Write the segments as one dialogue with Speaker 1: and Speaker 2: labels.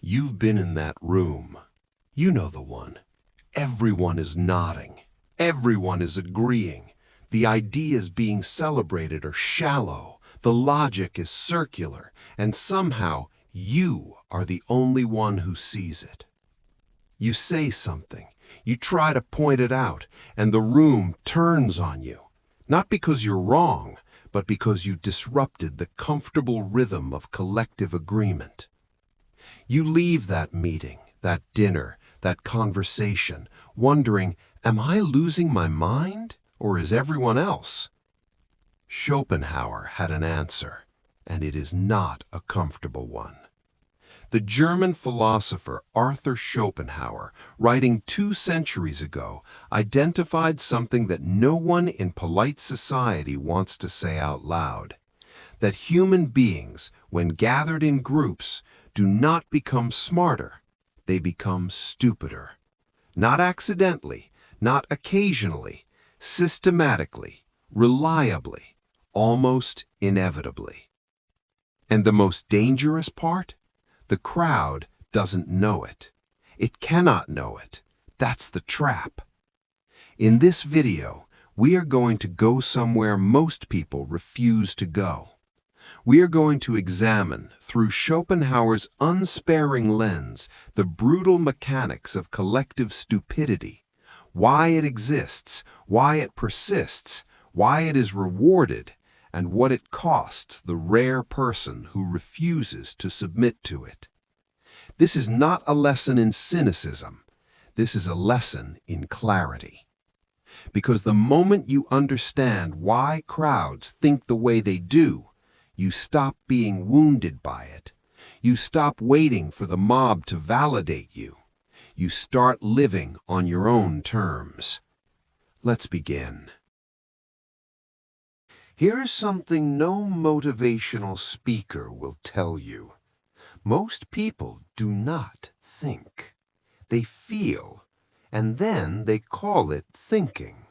Speaker 1: You've been in that room. You know the one. Everyone is nodding. Everyone is agreeing. The ideas being celebrated are shallow. The logic is circular. And somehow, you are the only one who sees it. You say something. You try to point it out, and the room turns on you. Not because you're wrong, but because you disrupted the comfortable rhythm of collective agreement. You leave that meeting, that dinner, that conversation, wondering, am I losing my mind, or is everyone else? Schopenhauer had an answer, and it is not a comfortable one. The German philosopher Arthur Schopenhauer, writing 2 centuries ago, identified something that no one in polite society wants to say out loud: that human beings, when gathered in groups, do not become smarter, they become stupider. Not accidentally, not occasionally, systematically, reliably, almost inevitably. And the most dangerous part? The crowd doesn't know it. It cannot know it. That's the trap. In this video, we are going to go somewhere most people refuse to go. We are going to examine, through Schopenhauer's unsparing lens, the brutal mechanics of collective stupidity, why it exists, why it persists, why it is rewarded, and what it costs the rare person who refuses to submit to it. This is not a lesson in cynicism. This is a lesson in clarity. Because the moment you understand why crowds think the way they do, you stop being wounded by it. You stop waiting for the mob to validate you. You start living on your own terms. Let's begin. Here is something no motivational speaker will tell you. Most people do not think. They feel, and then they call it thinking.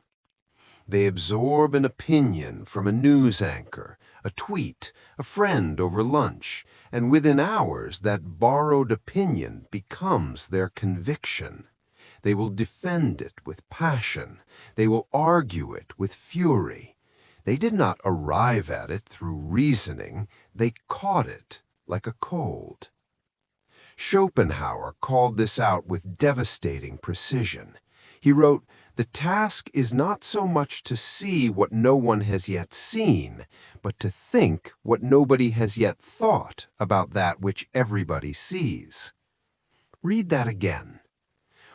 Speaker 1: They absorb an opinion from a news anchor, a tweet, a friend over lunch, and within hours that borrowed opinion becomes their conviction. They will defend it with passion. They will argue it with fury. They did not arrive at it through reasoning. They caught it like a cold. Schopenhauer called this out with devastating precision. He wrote, "The task is not so much to see what no one has yet seen, but to think what nobody has yet thought about that which everybody sees." Read that again.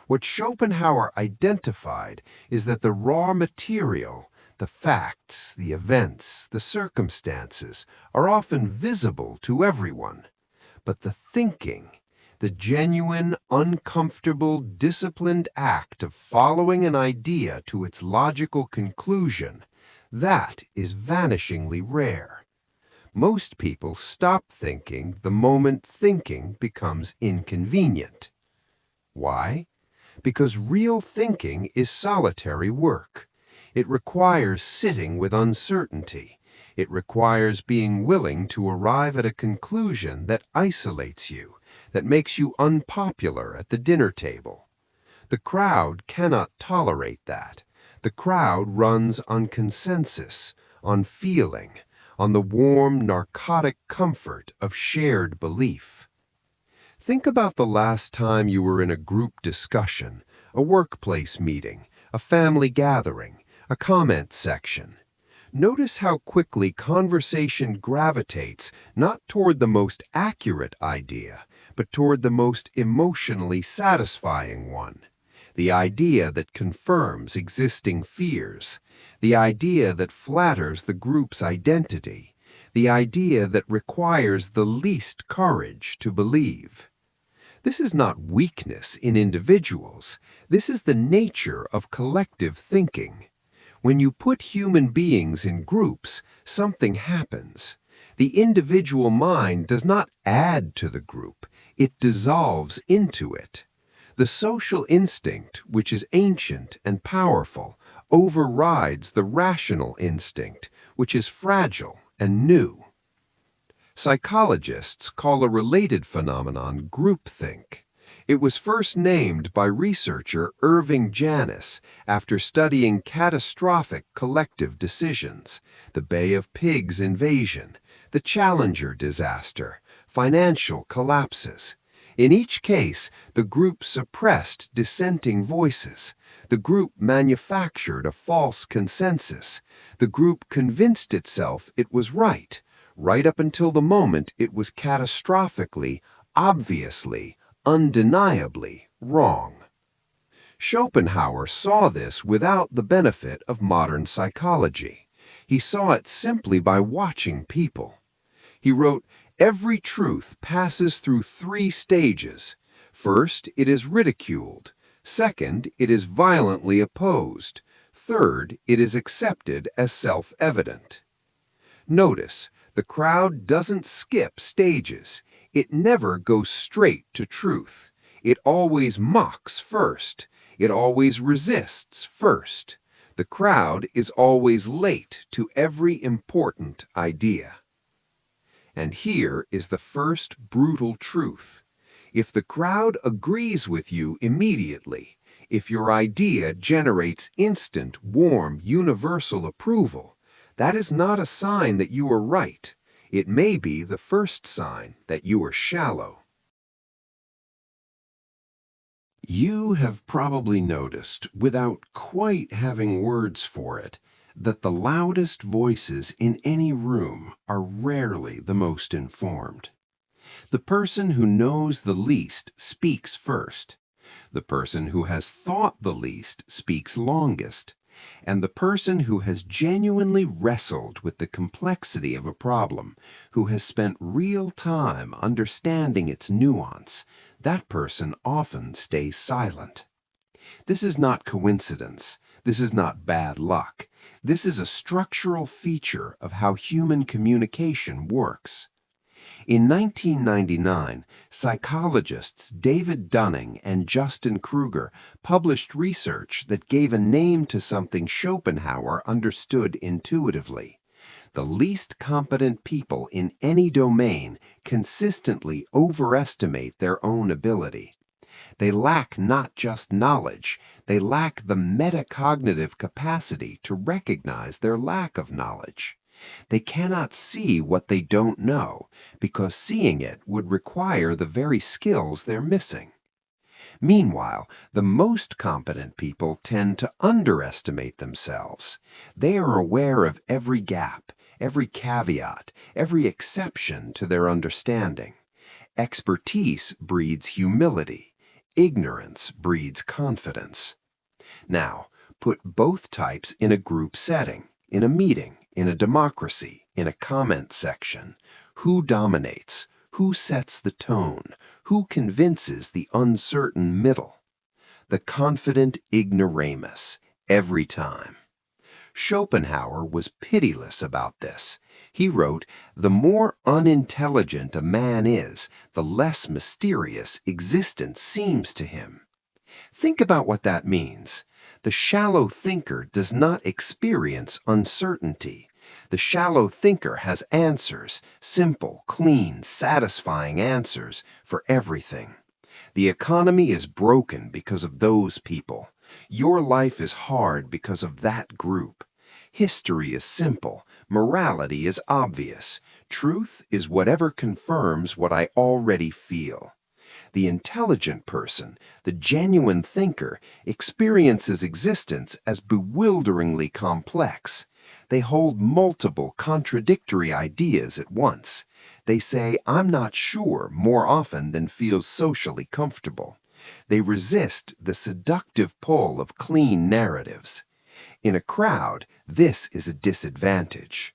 Speaker 1: What Schopenhauer identified is that the raw material, the facts, the events, the circumstances, are often visible to everyone. But the thinking, the genuine, uncomfortable, disciplined act of following an idea to its logical conclusion, that is vanishingly rare. Most people stop thinking the moment thinking becomes inconvenient. Why? Because real thinking is solitary work. It requires sitting with uncertainty. It requires being willing to arrive at a conclusion that isolates you, that makes you unpopular at the dinner table. The crowd cannot tolerate that. The crowd runs on consensus, on feeling, on the warm, narcotic comfort of shared belief. Think about the last time you were in a group discussion, a workplace meeting, a family gathering, a comment section. Notice how quickly conversation gravitates not toward the most accurate idea, but toward the most emotionally satisfying one. The idea that confirms existing fears, the idea that flatters the group's identity, the idea that requires the least courage to believe. This is not weakness in individuals. This is the nature of collective thinking. When you put human beings in groups, something happens. The individual mind does not add to the group, it dissolves into it. The social instinct, which is ancient and powerful, overrides the rational instinct, which is fragile and new. Psychologists call a related phenomenon groupthink. It was first named by researcher Irving Janis after studying catastrophic collective decisions, the Bay of Pigs invasion, the Challenger disaster, financial collapses. In each case, the group suppressed dissenting voices. The group manufactured a false consensus. The group convinced itself it was right up until the moment it was catastrophically, obviously, undeniably wrong. Schopenhauer saw this without the benefit of modern psychology. He saw it simply by watching people. He wrote, "Every truth passes through 3 stages. First, it is ridiculed. Second, it is violently opposed. Third, it is accepted as self-evident." Notice, the crowd doesn't skip stages. It never goes straight to truth. It always mocks first. It always resists first. The crowd is always late to every important idea. And here is the first brutal truth. If the crowd agrees with you immediately, if your idea generates instant, warm, universal approval, that is not a sign that you are right. It may be the first sign that you are shallow. You have probably noticed, without quite having words for it, that the loudest voices in any room are rarely the most informed. The person who knows the least speaks first. The person who has thought the least speaks longest. And the person who has genuinely wrestled with the complexity of a problem, who has spent real time understanding its nuance, that person often stays silent. This is not coincidence. This is not bad luck. This is a structural feature of how human communication works. In 1999, psychologists David Dunning and Dunning-Kruger published research that gave a name to something Schopenhauer understood intuitively. The least competent people in any domain consistently overestimate their own ability. They lack not just knowledge, they lack the metacognitive capacity to recognize their lack of knowledge. They cannot see what they don't know, because seeing it would require the very skills they're missing. Meanwhile, the most competent people tend to underestimate themselves. They are aware of every gap, every caveat, every exception to their understanding. Expertise breeds humility. Ignorance breeds confidence. Now, put both types in a group setting, in a meeting, in a democracy, in a comment section. Who dominates? Who sets the tone? Who convinces the uncertain middle? The confident ignoramus, every time. Schopenhauer was pitiless about this. He wrote, "The more unintelligent a man is, the less mysterious existence seems to him." Think about what that means. The shallow thinker does not experience uncertainty. The shallow thinker has answers, simple, clean, satisfying answers for everything. The economy is broken because of those people. Your life is hard because of that group. History is simple. Morality is obvious. Truth is whatever confirms what I already feel. The intelligent person, the genuine thinker, experiences existence as bewilderingly complex. They hold multiple contradictory ideas at once. They say, "I'm not sure," more often than feels socially comfortable. They resist the seductive pull of clean narratives. In a crowd, this is a disadvantage.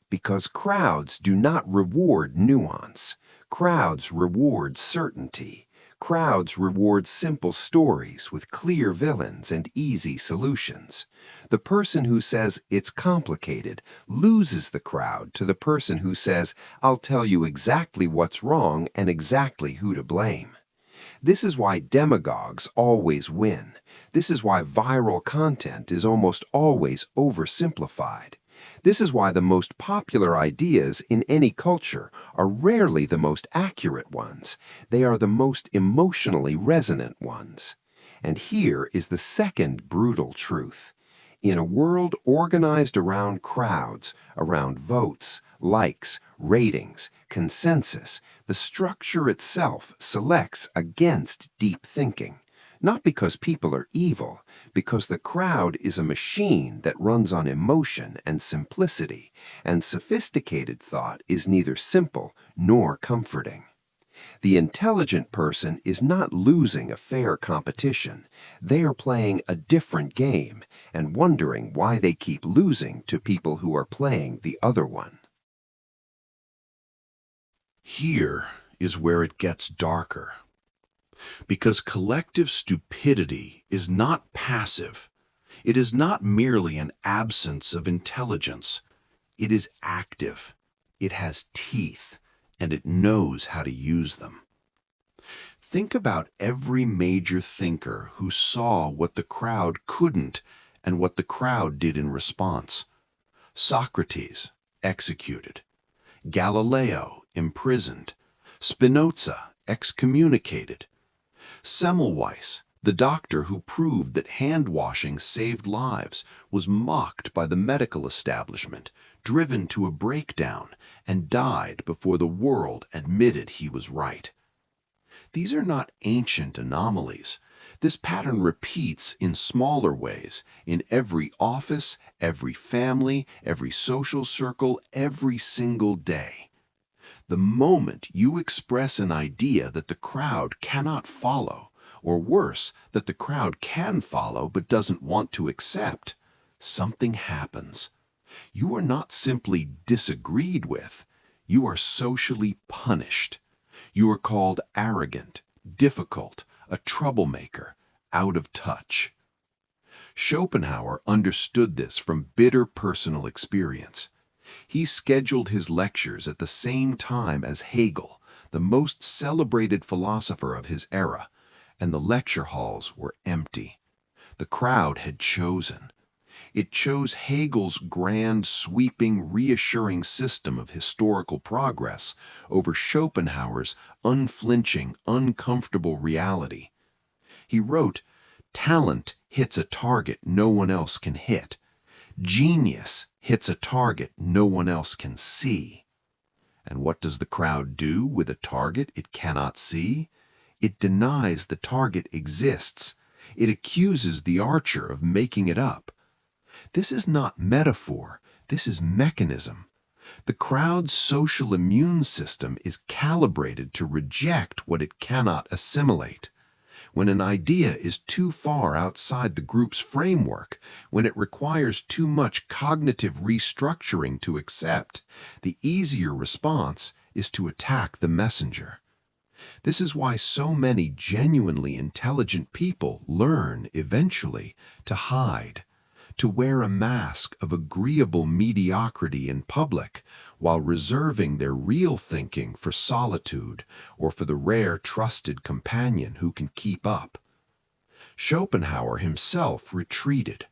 Speaker 1: Because crowds do not reward nuance. Crowds reward certainty. Crowds reward simple stories with clear villains and easy solutions. The person who says it's complicated loses the crowd to the person who says, "I'll tell you exactly what's wrong and exactly who to blame." This is why demagogues always win. This is why viral content is almost always oversimplified. This is why the most popular ideas in any culture are rarely the most accurate ones. They are the most emotionally resonant ones. And here is the second brutal truth. In a world organized around crowds, around votes, likes, ratings, consensus, the structure itself selects against deep thinking. Not because people are evil, because the crowd is a machine that runs on emotion and simplicity, and sophisticated thought is neither simple nor comforting. The intelligent person is not losing a fair competition. They are playing a different game and wondering why they keep losing to people who are playing the other one.
Speaker 2: Here is where it gets darker. Because collective stupidity is not passive. It is not merely an absence of intelligence. It is active. It has teeth, and it knows how to use them. Think about every major thinker who saw what the crowd couldn't and what the crowd did in response. Socrates, executed. Galileo, imprisoned. Spinoza, excommunicated. Semmelweis, the doctor who proved that hand-washing saved lives, was mocked by the medical establishment, driven to a breakdown, and died before the world admitted he was right. These are not ancient anomalies. This pattern repeats in smaller ways in every office, every family, every social circle, every single day. The moment you express an idea that the crowd cannot follow, or worse, that the crowd can follow but doesn't want to accept, something happens. You are not simply disagreed with, you are socially punished. You are called arrogant, difficult, a troublemaker, out of touch. Schopenhauer understood this from bitter personal experience. He scheduled his lectures at the same time as Hegel, the most celebrated philosopher of his era, and the lecture halls were empty. The crowd had chosen. It chose Hegel's grand, sweeping, reassuring system of historical progress over Schopenhauer's unflinching, uncomfortable reality. He wrote, "Talent hits a target no one else can hit. Genius hits a target no one else can see." And what does the crowd do with a target it cannot see? It denies the target exists. It accuses the archer of making it up. This is not metaphor, this is mechanism. The crowd's social immune system is calibrated to reject what it cannot assimilate. When an idea is too far outside the group's framework, when it requires too much cognitive restructuring to accept, the easier response is to attack the messenger. This is why so many genuinely intelligent people learn, eventually, to hide, to wear a mask of agreeable mediocrity in public while reserving their real thinking for solitude or for the rare trusted companion who can keep up. Schopenhauer himself retreated.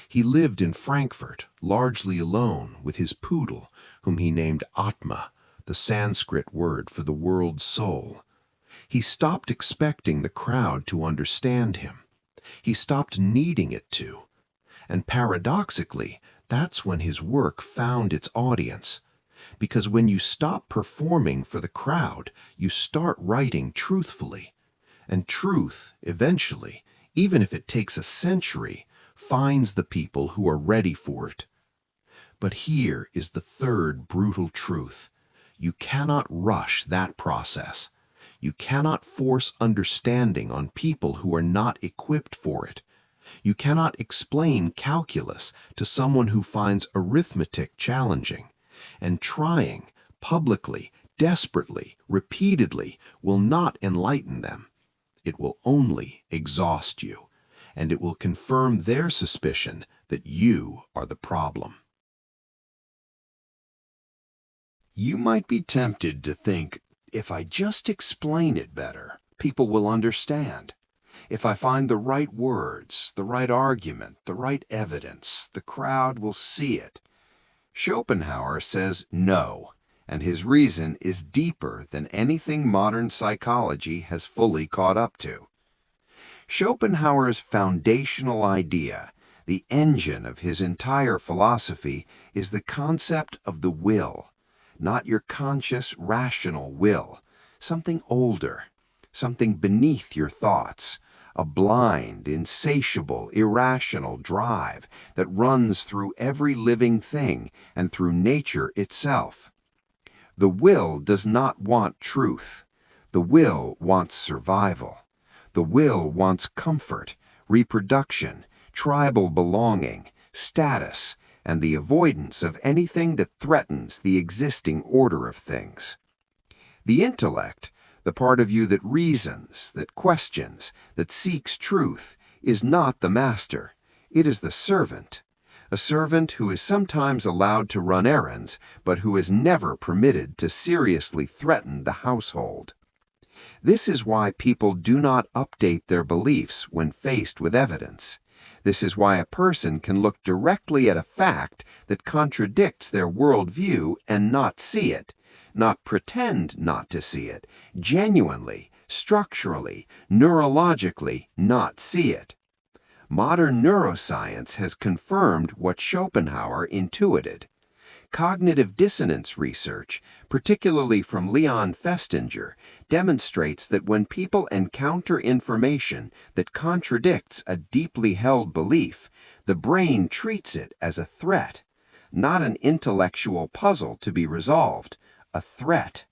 Speaker 2: He lived in Frankfurt, largely alone, with his poodle, whom he named Atma, the Sanskrit word for the world's soul. He stopped expecting the crowd to understand him. He stopped needing it to. And paradoxically, that's when his work found its audience. Because when you stop performing for the crowd, you start writing truthfully. And truth, eventually, even if it takes a century, finds the people who are ready for it. But here is the third brutal truth. You cannot rush that process. You cannot force understanding on people who are not equipped for it. You cannot explain calculus to someone who finds arithmetic challenging. And trying, publicly, desperately, repeatedly, will not enlighten them. It will only exhaust you, and it will confirm their suspicion that you are the problem.
Speaker 1: You might be tempted to think, if I just explain it better, people will understand. If I find the right words, the right argument, the right evidence, the crowd will see it. Schopenhauer says no, and his reason is deeper than anything modern psychology has fully caught up to. Schopenhauer's foundational idea, the engine of his entire philosophy, is the concept of the will, not your conscious, rational will, something older, something beneath your thoughts, a blind, insatiable, irrational drive that runs through every living thing and through nature itself. The will does not want truth. The will wants survival. The will wants comfort, reproduction, tribal belonging, status, and the avoidance of anything that threatens the existing order of things. The intellect, the part of you that reasons, that questions, that seeks truth, is not the master. It is the servant. A servant who is sometimes allowed to run errands, but who is never permitted to seriously threaten the household. This is why people do not update their beliefs when faced with evidence. This is why a person can look directly at a fact that contradicts their worldview and not see it, not pretend not to see it, genuinely, structurally, neurologically not see it. Modern neuroscience has confirmed what Schopenhauer intuited. Cognitive dissonance research, particularly from Leon Festinger, demonstrates that when people encounter information that contradicts a deeply held belief, the brain treats it as a threat, not an intellectual puzzle to be resolved, a threat.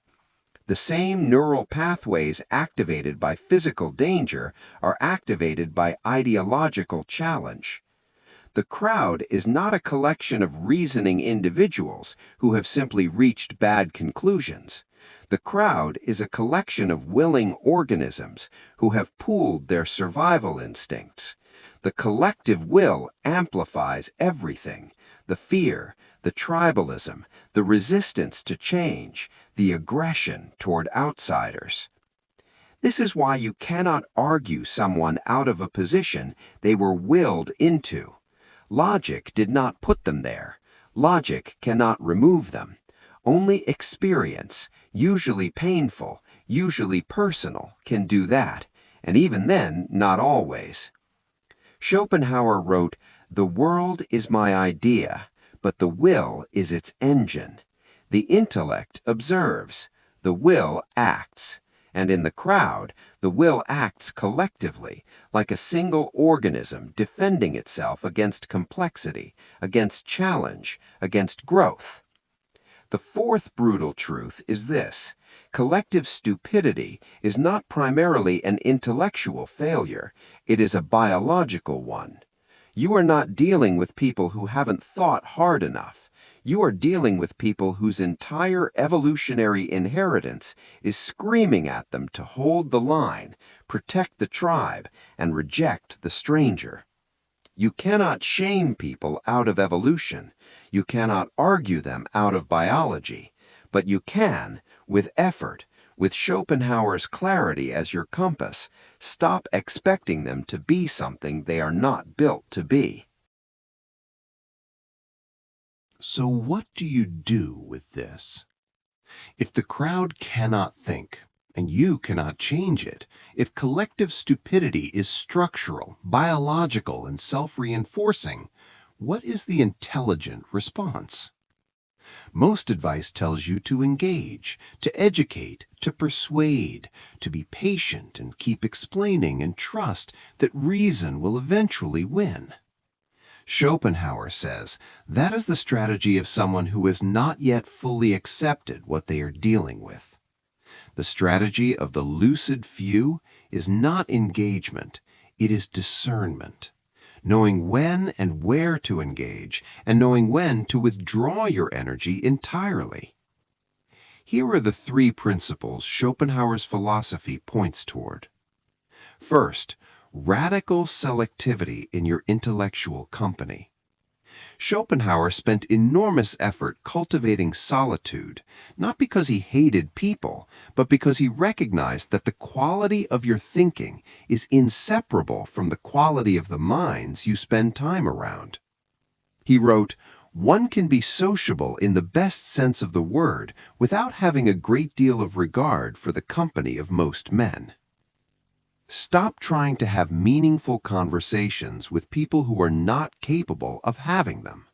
Speaker 1: The same neural pathways activated by physical danger are activated by ideological challenge. The crowd is not a collection of reasoning individuals who have simply reached bad conclusions. The crowd is a collection of willing organisms who have pooled their survival instincts. The collective will amplifies everything: the fear, the tribalism, the resistance to change, the aggression toward outsiders. This is why you cannot argue someone out of a position they were willed into. Logic did not put them there. Logic cannot remove them. Only experience, usually painful, usually personal, can do that, and even then, not always. Schopenhauer wrote, "The world is my idea, but the will is its engine. The intellect observes, the will acts, and in the crowd, the will acts collectively, like a single organism defending itself against complexity, against challenge, against growth." The fourth brutal truth is this: collective stupidity is not primarily an intellectual failure, it is a biological one. You are not dealing with people who haven't thought hard enough. You are dealing with people whose entire evolutionary inheritance is screaming at them to hold the line, protect the tribe, and reject the stranger. You cannot shame people out of evolution. You cannot argue them out of biology. But you can, with effort, with Schopenhauer's clarity as your compass, stop expecting them to be something they are not built to be.
Speaker 2: So what do you do with this? If the crowd cannot think, and you cannot change it, if collective stupidity is structural, biological, and self-reinforcing, what is the intelligent response? Most advice tells you to engage, to educate, to persuade, to be patient and keep explaining and trust that reason will eventually win. Schopenhauer says that is the strategy of someone who has not yet fully accepted what they are dealing with. The strategy of the lucid few is not engagement, it is discernment. Knowing when and where to engage, and knowing when to withdraw your energy entirely. Here are the three principles Schopenhauer's philosophy points toward. First, radical selectivity in your intellectual company. Schopenhauer spent enormous effort cultivating solitude, not because he hated people, but because he recognized that the quality of your thinking is inseparable from the quality of the minds you spend time around. He wrote,
Speaker 1: One can be sociable in the best sense of the word without having a great deal of regard for the company of most men. Stop trying to have meaningful conversations with people who are not capable of having them.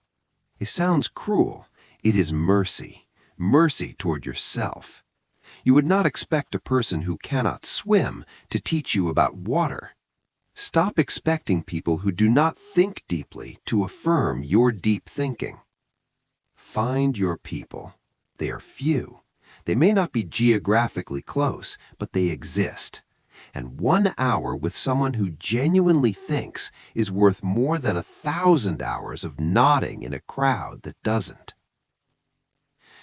Speaker 1: It sounds cruel. It is mercy. Mercy toward yourself. You would not expect a person who cannot swim to teach you about water. Stop expecting people who do not think deeply to affirm your deep thinking. Find your people. They are few. They may not be geographically close, but they exist. And 1 hour with someone who genuinely thinks is worth more than 1,000 hours of nodding in a crowd that doesn't.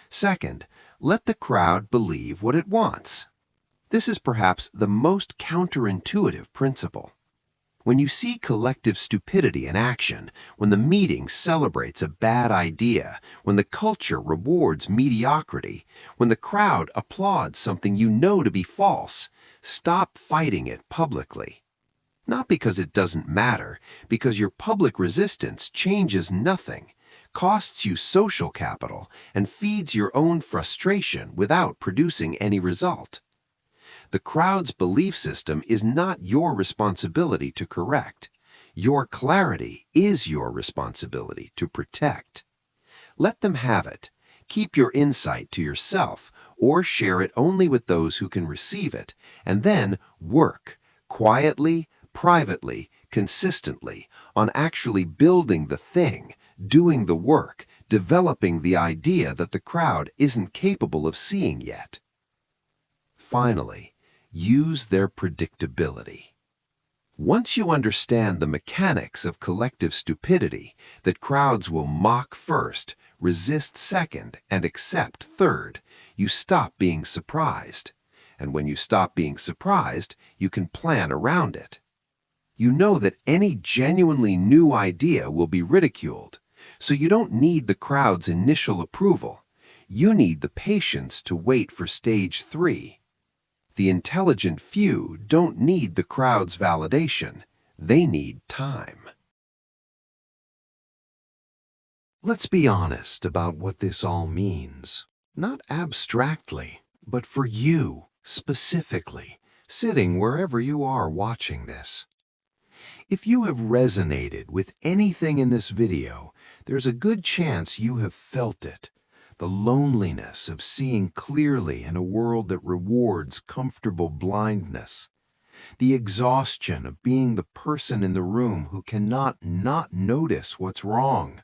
Speaker 1: Second, let the crowd believe what it wants. This is perhaps the most counterintuitive principle. When you see collective stupidity in action, when the meeting celebrates a bad idea, when the culture rewards mediocrity, when the crowd applauds something you know to be false, stop fighting it publicly. Not because it doesn't matter, because your public resistance changes nothing, costs you social capital, and feeds your own frustration without producing any result. The crowd's belief system is not your responsibility to correct. Your clarity is your responsibility to protect. Let them have it. Keep your insight to yourself or share it only with those who can receive it, and then work, quietly, privately, consistently, on actually building the thing, doing the work, developing the idea that the crowd isn't capable of seeing yet. Finally, use their predictability. Once you understand the mechanics of collective stupidity, that crowds will mock first, resist second, and accept third, you stop being surprised. And when you stop being surprised, you can plan around it. You know that any genuinely new idea will be ridiculed, so you don't need the crowd's initial approval. You need the patience to wait for stage 3. The intelligent few don't need the crowd's validation. They need time. Let's be honest about what this all means. Not abstractly, but for you, specifically, sitting wherever you are watching this. If you have resonated with anything in this video, there's a good chance you have felt it. The loneliness of seeing clearly in a world that rewards comfortable blindness. The exhaustion of being the person in the room who cannot not notice what's wrong.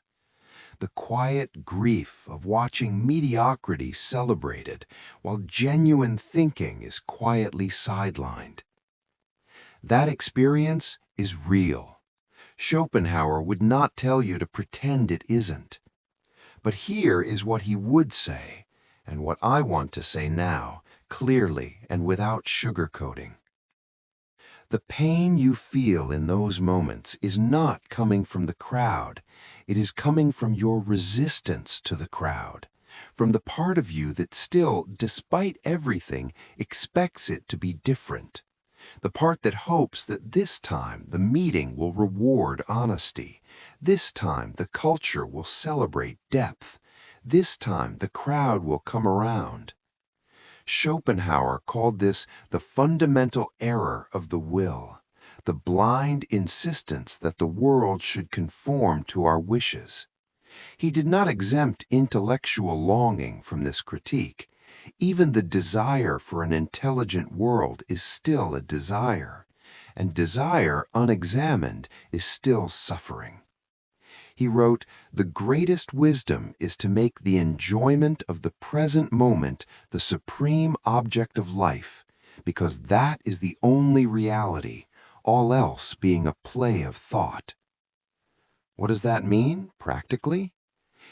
Speaker 1: The quiet grief of watching mediocrity celebrated while genuine thinking is quietly sidelined. That experience is real. Schopenhauer would not tell you to pretend it isn't. But here is what he would say, and what I want to say now, clearly and without sugarcoating. The pain you feel in those moments is not coming from the crowd. It is coming from your resistance to the crowd, from the part of you that still, despite everything, expects it to be different. The part that hopes that this time the meeting will reward honesty. This time the culture will celebrate depth. This time the crowd will come around. Schopenhauer called this the fundamental error of the will, the blind insistence that the world should conform to our wishes. He did not exempt intellectual longing from this critique. Even the desire for an intelligent world is still a desire, and desire unexamined is still suffering. He wrote, "The greatest wisdom is to make the enjoyment of the present moment the supreme object of life, because that is the only reality, all else being a play of thought." What does that mean, practically?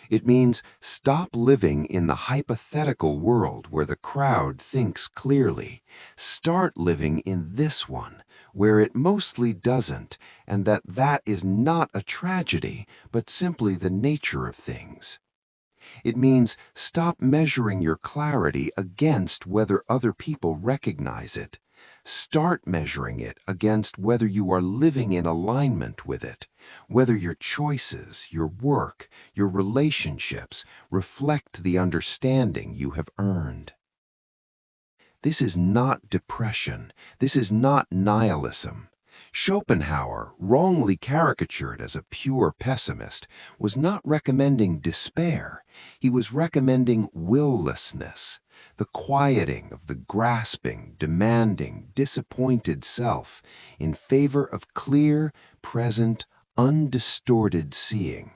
Speaker 1: It means stop living in the hypothetical world where the crowd thinks clearly. Start living in this one, where it mostly doesn't, and that is not a tragedy, but simply the nature of things. It means stop measuring your clarity against whether other people recognize it. Start measuring it against whether you are living in alignment with it, whether your choices, your work, your relationships reflect the understanding you have earned. This is not depression. This is not nihilism. Schopenhauer, wrongly caricatured as a pure pessimist, was not recommending despair. He was recommending willlessness, the quieting of the grasping, demanding, disappointed self in favor of clear, present, undistorted seeing.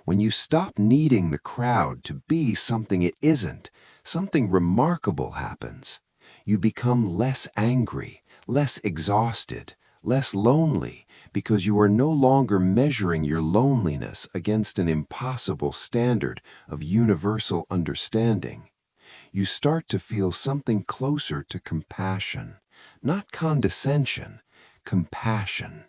Speaker 1: When you stop needing the crowd to be something it isn't, something remarkable happens. You become less angry, less exhausted, less lonely, because you are no longer measuring your loneliness against an impossible standard of universal understanding. You start to feel something closer to compassion, not condescension, compassion.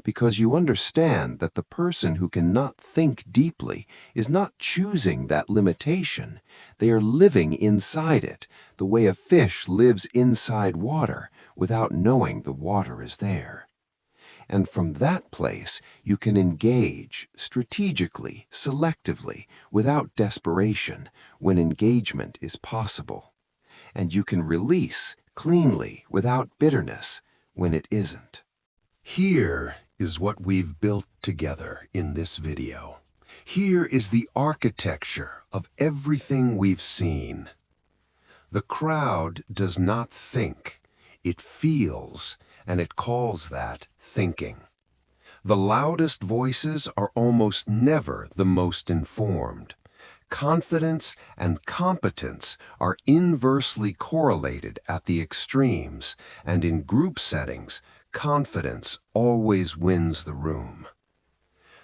Speaker 1: Because you understand that the person who cannot think deeply is not choosing that limitation. They are living inside it, the way a fish lives inside water without knowing the water is there. And from that place, you can engage strategically, selectively, without desperation, when engagement is possible. And you can release cleanly, without bitterness, when it isn't. Here is what we've built together in this video. Here is the architecture of everything we've seen. The crowd does not think, it feels, and it calls that thinking. The loudest voices are almost never the most informed. Confidence and competence are inversely correlated at the extremes, and in group settings, confidence always wins the room.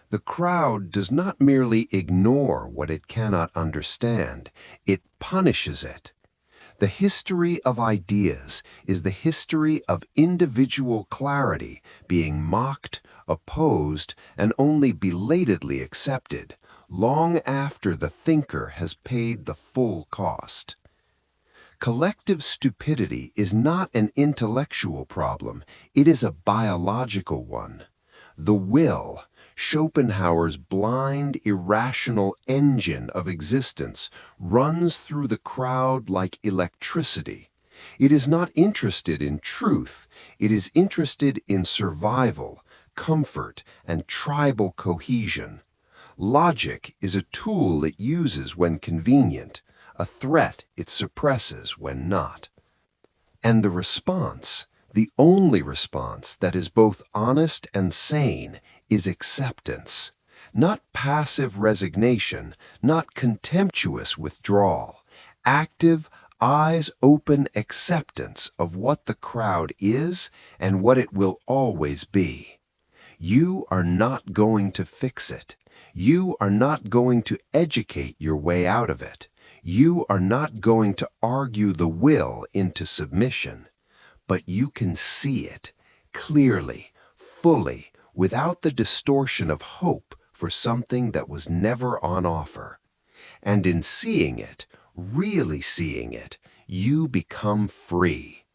Speaker 1: The crowd does not merely ignore what it cannot understand, it punishes it. The history of ideas is the history of individual clarity being mocked, opposed, and only belatedly accepted, long after the thinker has paid the full cost. Collective stupidity is not an intellectual problem, it is a biological one. The will, Schopenhauer's blind, irrational engine of existence, runs through the crowd like electricity. It is not interested in truth, it is interested in survival, comfort, and tribal cohesion. Logic is a tool it uses when convenient, a threat it suppresses when not. And the response, the only response that is both honest and sane, is acceptance. Not passive resignation, not contemptuous withdrawal. Active, eyes-open acceptance of what the crowd is and what it will always be. You are not going to fix it. You are not going to educate your way out of it. You are not going to argue the will into submission, but you can see it clearly, fully, without the distortion of hope for something that was never on offer. And in seeing it, really seeing it, you become free.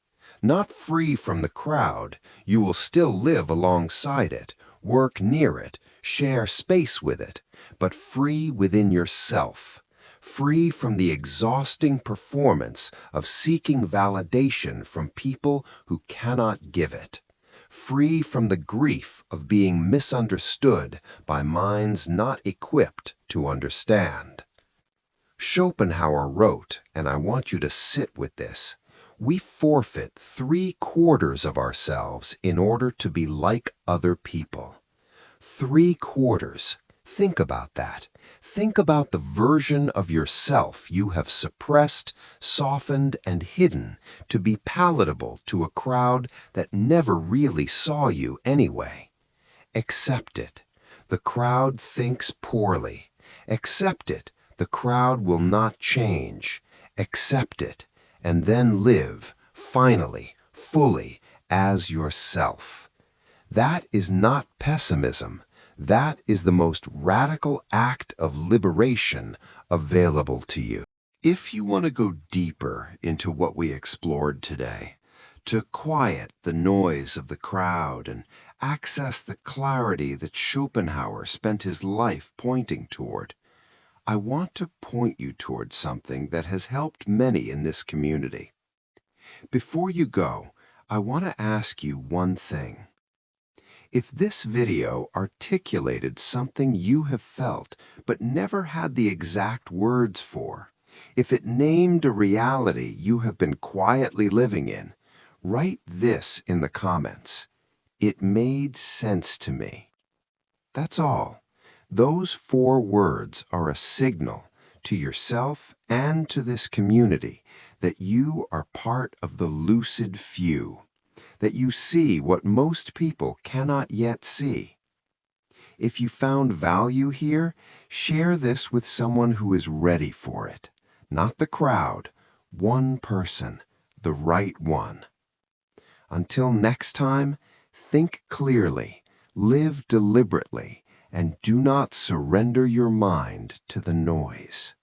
Speaker 1: Not free from the crowd, you will still live alongside it, work near it, share space with it, but free within yourself. Free from the exhausting performance of seeking validation from people who cannot give it. Free from the grief of being misunderstood by minds not equipped to understand. Schopenhauer wrote, and I want you to sit with this, we forfeit 3/4 of ourselves in order to be like other people. 3/4. Think about that. Think about the version of yourself you have suppressed, softened, and hidden to be palatable to a crowd that never really saw you anyway. Accept it. The crowd thinks poorly. Accept it. The crowd will not change. Accept it. And then live, finally, fully, as yourself. That is not pessimism. That is the most radical act of liberation available to you. If you want to go deeper into what we explored today, to quiet the noise of the crowd and access the clarity that Schopenhauer spent his life pointing toward, I want to point you toward something that has helped many in this community. Before you go, I want to ask you one thing. If this video articulated something you have felt but never had the exact words for, if it named a reality you have been quietly living in, write this in the comments. It made sense to me. That's all. Those 4 words are a signal to yourself and to this community that you are part of the lucid few, that you see what most people cannot yet see. If you found value here, share this with someone who is ready for it. Not the crowd, one person, the right one. Until next time, think clearly, live deliberately, and do not surrender your mind to the noise.